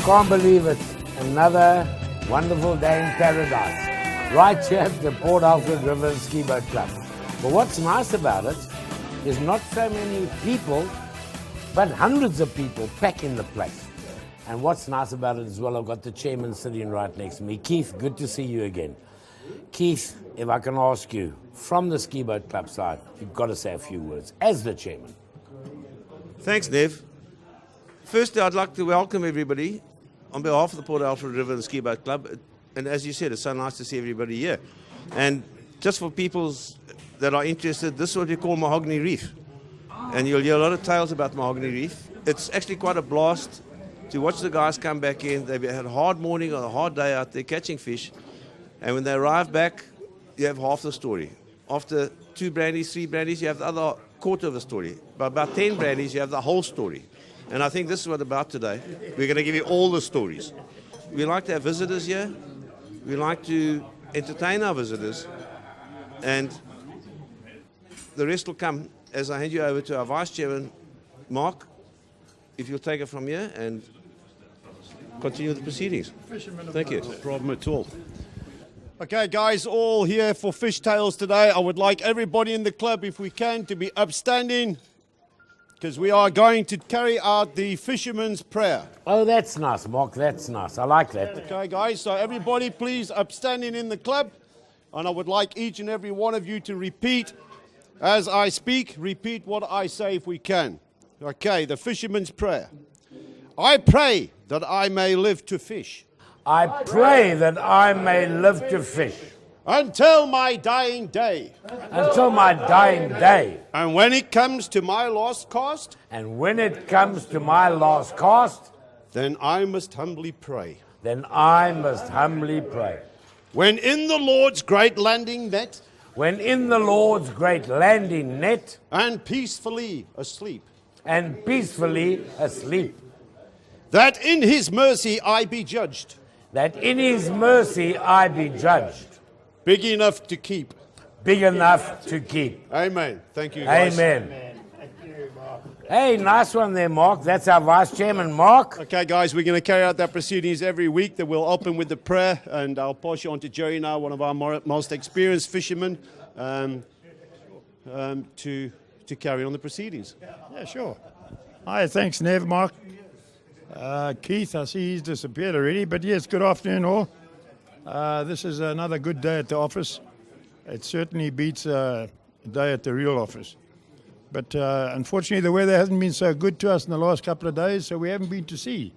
can't believe it. Another wonderful day in paradise. Right here at the Port Alfred River and Ski Boat Club. But what's nice about it is not so many people, but hundreds of people packing the place. And what's nice about it as well, I've got the chairman sitting right next to me. Keith, good to see you again. Keith, if I can ask you, from the Ski Boat Club side, you've got to say a few words as the chairman. Thanks, Nev. Firstly, I'd like to welcome everybody on behalf of the Port Alfred River and Ski Boat Club. And as you said, it's so nice to see everybody here. And just for people that are interested, this is what we call Mohogany Reef. And you'll hear a lot of tales about Mohogany Reef. It's actually quite a blast to watch the guys come back in. They've had a hard morning or a hard day out there catching fish. And when they arrive back, you have half the story. After 2 brandies, 3 brandies, you have the other quarter of the story. By about 10 brandies, you have the whole story. And I think this is what about today. We're going to give you all the stories. We like to have visitors here. We like to entertain our visitors. And the rest will come as I hand you over to our Vice Chairman, Mark, if you'll take it from here and continue the proceedings. Thank you. No problem at all. Okay, guys, all here for Fish Tales today. I would like everybody in the club, if we can, to be upstanding, because we are going to carry out the fisherman's prayer. Oh, that's nice, Mark. That's nice. I like that. Okay, guys, so everybody please upstanding in the club. And I would like each and every one of you to repeat as I speak. Repeat what I say if we can. Okay, the fisherman's prayer. I pray that I may live to fish. I pray that I may live to fish. Until my dying day. Until my dying day. And when it comes to my last cast. And when it comes to my last cast. Then I must humbly pray. Then I must humbly pray. When in the Lord's great landing net. When in the Lord's great landing net. And peacefully asleep. And peacefully asleep. That in his mercy I be judged. That in his mercy I be judged. Big enough to keep. Big enough to keep. Amen. Thank you, guys. Amen. Thank you, Mark. Hey, nice one there, Mark. That's our Vice Chairman, Mark. Okay, guys, we're going to carry out that proceedings every week. That we'll open with the prayer, and I'll pass you on to Jerry now, one of our most experienced fishermen, to carry on the proceedings. Yeah, sure. Hi, thanks, Nev, Mark. Keith, I see he's disappeared already, but yes, good afternoon all. This is another good day at the office. It certainly beats a day at the real office. But unfortunately, the weather hasn't been so good to us in the last couple of days, so we haven't been to sea.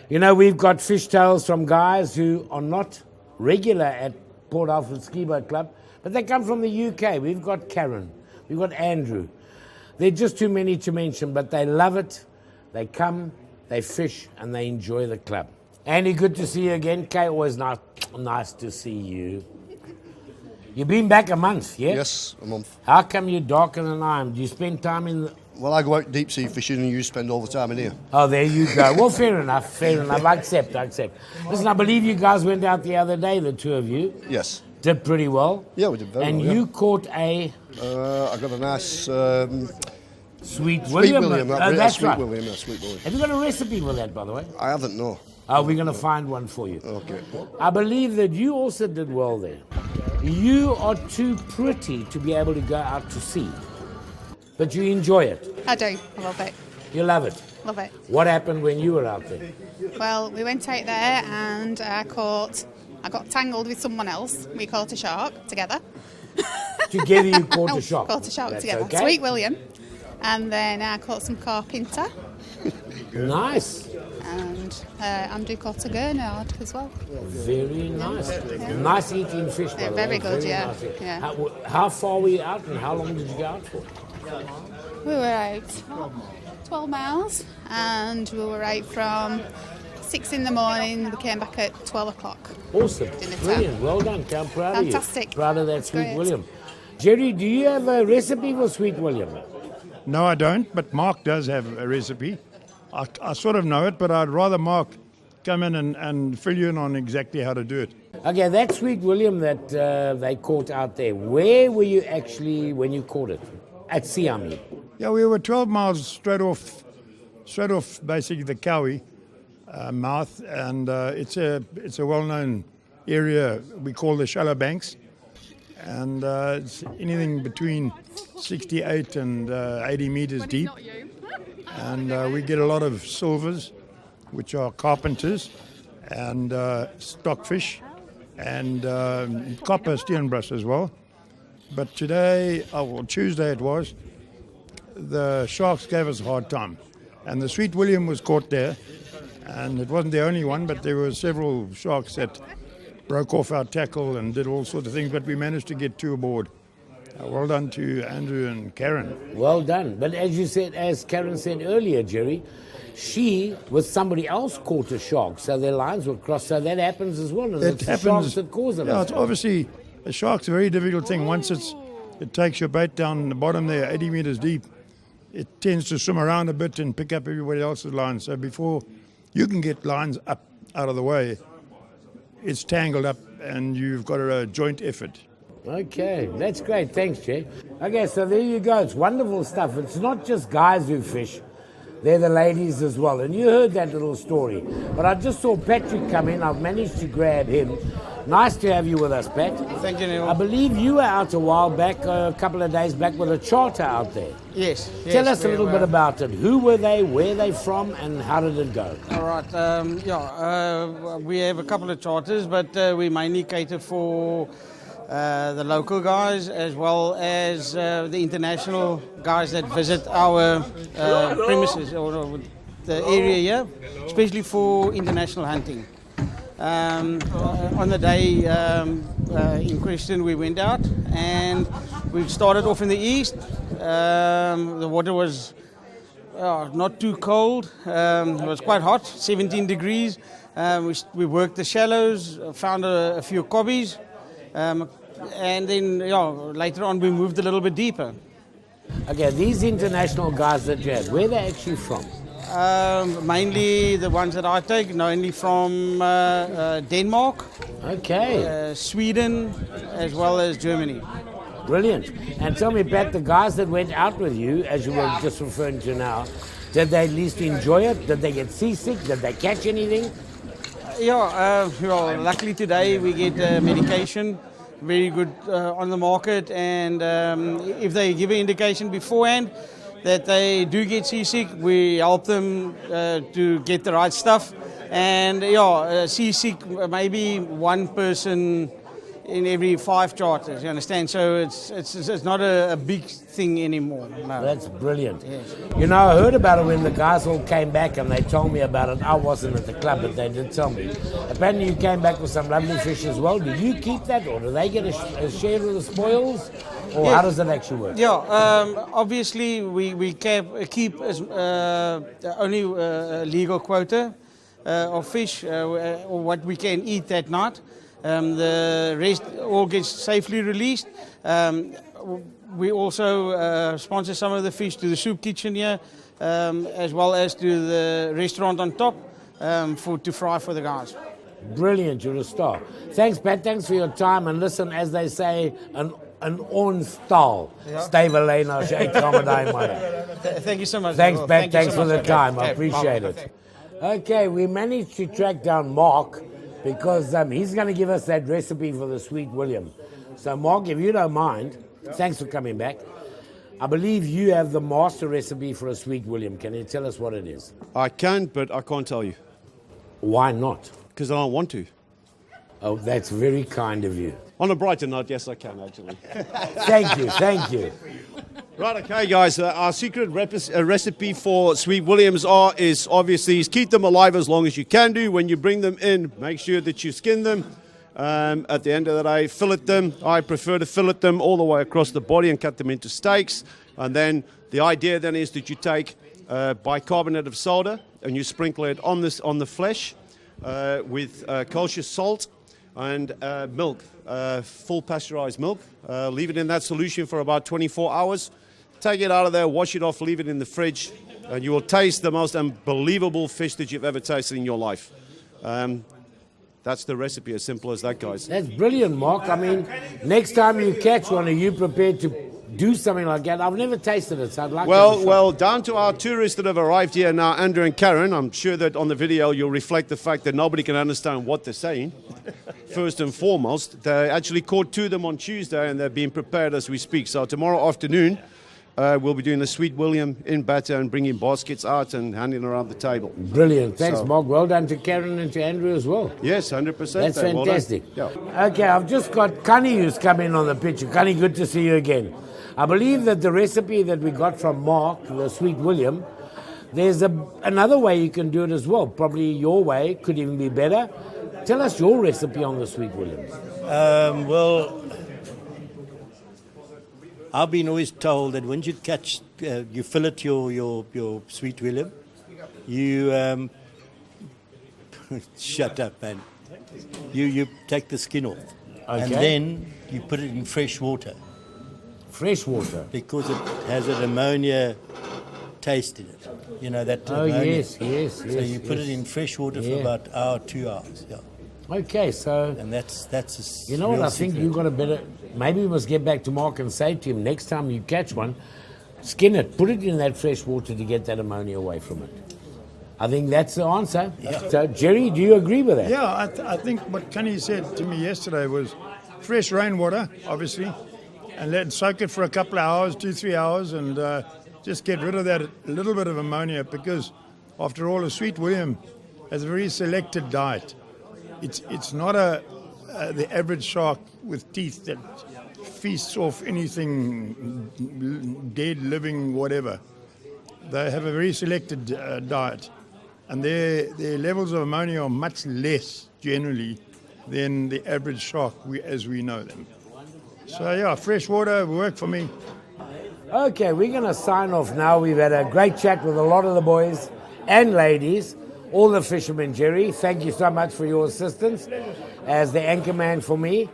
You know, we've got fish tales from guys who are not regular at Port Alfred Ski Boat Club, but they come from the UK. We've got Karen, we've got Andrew. They're just too many to mention, but they love it. They come, they fish, and they enjoy the club. Andy, good to see you again. Kay, always nice to see you. You've been back a month, yeah? Yes, a month. How come you're darker than I am? Do you spend time in the... Well, I go out deep sea fishing and you spend all the time in here. Oh, there you go. Well, fair enough, fair enough. I accept. Listen, I believe you guys went out the other day, the two of you. Yes. Did pretty well. Yeah, we did very well. And you caught a... I got a nice... Sweet William. That's right. William, yeah, Sweet William. Have you got a recipe for that, by the way? I haven't, no. Oh, we're going to find one for you. Okay. I believe that you also did well there. You are too pretty to be able to go out to sea, but you enjoy it. I do. I love it. You love it. Love it. What happened when you were out there? Well, we went out there and I got tangled with someone else. We caught a shark together. Together you caught a shark? Caught a shark That's together. Okay. Sweet William. And then I caught some carpenter. Nice. And Andrew caught a gurnard as well. Very nice. Yeah. Nice eating fish, by the way. Very good, yeah. Nice. Yeah. How far were you out and how long did you go out for? We were out 12 miles and we were out from 6 in the morning. We came back at 12 o'clock. Awesome. Brilliant. Well done. I'm proud of you. Fantastic. Proud of that Sweet Great. William. Jerry, do you have a recipe for Sweet William? No, I don't, but Mark does have a recipe. I sort of know it, but I'd rather Mark come in and fill you in on exactly how to do it. Okay, that Sweet William that they caught out there, where were you actually when you caught it? At sea, I mean. Yeah, we were 12 miles straight off basically the Cowie, mouth, and it's a well-known area we call the shallow banks, and it's anything between 68 and 80 meters deep, and we get a lot of silvers, which are carpenters, and stockfish, and copper steenbras as well. But today, Tuesday it was, the sharks gave us a hard time, and the Sweet William was caught there, and it wasn't the only one, but there were several sharks that broke off our tackle and did all sorts of things, but we managed to get 2 aboard. Well done to Andrew and Karen. Well done. But as you said, as Karen said earlier, Jerry, she with somebody else caught a shark, so their lines were crossed. So that happens as well. And it's the sharks that cause it. Yeah, it's obviously a shark's a very difficult thing. Once it takes your bait down the bottom there, 80 meters deep, it tends to swim around a bit and pick up everybody else's lines. So before you can get lines up out of the way, it's tangled up and you've got a joint effort. Okay, that's great. Thanks, Jay. Okay, so there you go. It's wonderful stuff. It's not just guys who fish. They're the ladies as well. And you heard that little story. But I just saw Patrick come in. I've managed to grab him. Nice to have you with us, Pat. Thank you, Neil. I believe you were out a while back, a couple of days back, with a charter out there. Yes. Tell us a little bit about it. Who were they, where they from, and how did it go? All right. We have a couple of charters, but we mainly cater for the local guys as well as the international guys that visit our premises or the area here, especially for international hunting. On the day in question, we went out and we started off in the east. The water was not too cold. It was quite hot, 17 degrees. We worked the shallows, found a few cobbies, and then later on we moved a little bit deeper. Okay, these international guys that you had, where are they actually from? Mainly the ones that I take, mainly from Denmark, Sweden, as well as Germany. Brilliant. And tell me, Pat, the guys that went out with you, as you were just referring to now, did they at least enjoy it? Did they get seasick? Did they catch anything? Luckily today we get medication, very good on the market, and if they give an indication beforehand that they do get seasick, we help them to get the right stuff. And seasick, maybe one person in every 5 charters, you understand? So it's not a big thing anymore. No. That's brilliant. Yes. You know, I heard about it when the guys all came back and they told me about it. I wasn't at the club, but they did tell me. Apparently you came back with some lovely fish as well. Did you keep that, or do they get a share of the spoils? Or how does it actually work? Obviously we keep only legal quota of fish, or what we can eat that night. The rest all gets safely released. We also sponsor some of the fish to the soup kitchen here, as well as to the restaurant on top, to fry for the guys. Brilliant, you're a star. Thanks, Pat. Thanks for your time. And listen, as they say, an onstal. Stay alleen als je komedij maakt. Thank you so much. Thanks, Pat. Thank you Thanks so for much. the time. I Okay, appreciate it. Okay, we managed to track down Mark because he's going to give us that recipe for the Sweet William. So, Mark, if you don't mind, thanks for coming back. I believe you have the master recipe for a Sweet William. Can you tell us what it is? I can, but I can't tell you. Why not? Because I don't want to. Oh, that's very kind of you. On a brighter note, yes, I can, actually. Thank you. Right, okay, guys. Our secret recipe for Sweet Williams is obviously keep them alive as long as you can do. When you bring them in, make sure that you skin them. At the end of the day, fillet them. I prefer to fillet them all the way across the body and cut them into steaks. And then the idea then is that you take bicarbonate of soda and you sprinkle it on the flesh with kosher salt and milk, full pasteurized milk. Leave it in that solution for about 24 hours. Take it out of there, wash it off, leave it in the fridge, and you will taste the most unbelievable fish that you've ever tasted in your life. That's the recipe, as simple as that, guys. That's brilliant, Mark. I mean, next time you catch one, are you prepared to do something like that? I've never tasted it, so I'd like to. Well, down to our tourists that have arrived here now, Andrew and Karen. I'm sure that on the video you'll reflect the fact that nobody can understand what they're saying. First and foremost, they actually caught 2 of them on Tuesday, and they're being prepared as we speak. So tomorrow afternoon, we'll be doing the Sweet William in batter and bringing baskets out and handing around the table. Brilliant. Thanks, So- Mark. Well done to Karen and to Andrew as well. Yes, 100%. That's well done. fantastic. Yeah. Okay, I've just got Kani who's come in on the picture. Kani, good to see you again. I believe that the recipe that we got from Mark, the Sweet William, there's another way you can do it as well. Probably your way could even be better. Tell us your recipe on the Sweet William. Well, I've been always told that when you catch, you fillet your Sweet William, you shut up, man. You take the skin off, and Okay. then you put it in fresh water Fresh water. because it has an ammonia taste in it. You know that Oh, ammonia. yes, yes, So yes, you put yes. it in fresh water for Yeah. about an hour, 2 hours. Yeah, Okay, so and that's a you know what real I think secret. you got a better. Maybe we must get back to Mark and say to him next time you catch one, skin it, put it in that fresh water to get that ammonia away from it. I think that's the answer. So, Jerry, do you agree with that? Yeah, I think what Kenny said to me yesterday was fresh rainwater, obviously, and let it soak it for a couple of hours, 2-3 hours, and just get rid of that little bit of ammonia, because after all, a Sweet William has a very selected diet. It's not the average shark with teeth that feasts off anything dead, living, whatever. They have a very selected diet, and their levels of ammonia are much less generally than the average shark as we know them. So yeah, fresh water will work for me. Okay, we're going to sign off now. We've had a great chat with a lot of the boys and ladies, all the fishermen, Jerry. Thank you so much for your assistance as the anchor man for me.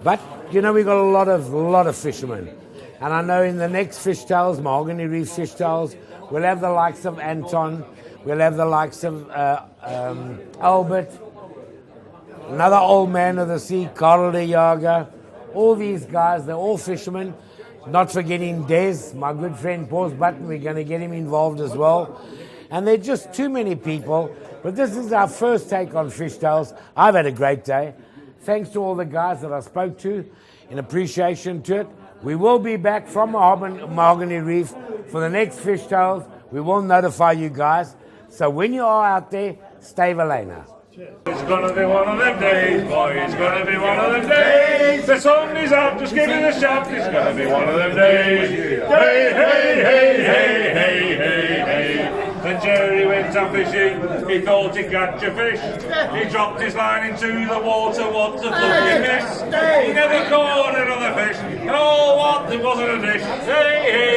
But, you know, we've got a lot of fishermen. And I know in the next Fish Tales, Mohogany Reef Fish Tales, we'll have the likes of Anton, we'll have the likes of Albert, another old man of the sea, Carl de Jager. All these guys, they're all fishermen. Not forgetting Des, my good friend Paul's Button, we're going to get him involved as well. And there are just too many people. But this is our first take on Fish Tales. I've had a great day. Thanks to all the guys that I spoke to in appreciation to it. We will be back from Mohogany Reef for the next Fish Tales. We will notify you guys. So when you are out there, stay Valena. It's gonna be one of them days, boy, it's gonna be one of them days. The sun is out, just give it a shout, it's gonna be one of them days. Hey, hey, hey, hey, hey, hey, hey. Then Jerry went out fishing, he thought he'd catch a fish. He dropped his line into the water, what a fucking mess. He never caught another fish, oh what, it wasn't a dish. Hey, hey.